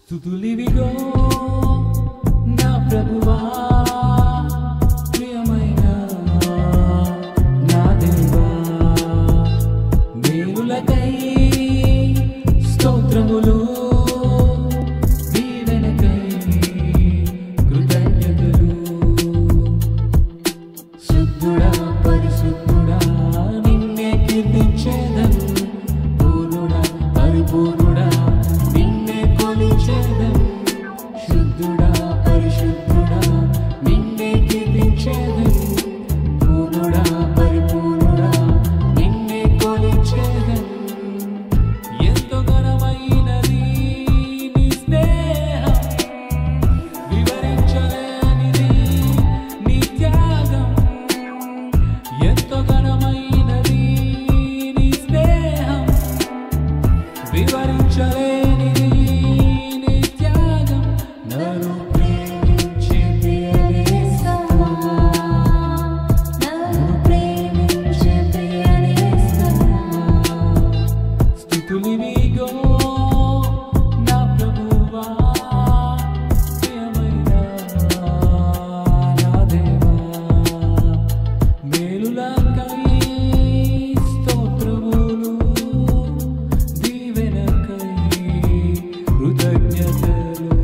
స్తుతులివిగో నా ప్రభువా, ప్రియమైన నా దేవా, మేలులకై స్తోత్రములు, దీవెనకై కృతజ్ఞతలు. శుద్ధుడా పరిశుద్ధుడా నిన్నే కీర్తించేదను, పూర్ణుడా పరిపూర్ణుడా నిన్నే కొలిచేదను. శుద్ధుడా పరిశుద్ధుడా నిన్నే కీర్తించేదను, పూర్ణుడా పరిపూర్ణుడా నిన్నే కొలిచేదను. ఎంతో ఘనమైనది నీ స్నేహం, వివరించలేనిది నీ త్యాగం. ఎంతో ఘనమైనది నీ స్నేహం, వివరించలేనిది నీ త్యాగం. నన్ను ప్రేమించే ప్రియనేస్తమా, నన్ను ప్రేమించే ప్రియనేస్తమా. స్తుతులివిగో నా ప్రభువా, ప్రియమైన నా దేవా, మేలులకై స్తోత్రములు, దీవెనకై కృతజ్ఞతలు.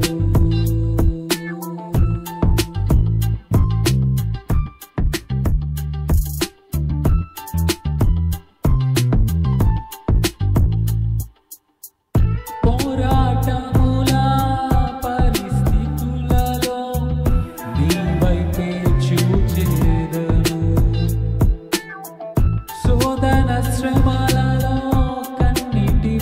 పోరాటముల పరిస్థితులలో నీ వైపే చూచేదను, శోధన శ్రమలలో కన్నిటి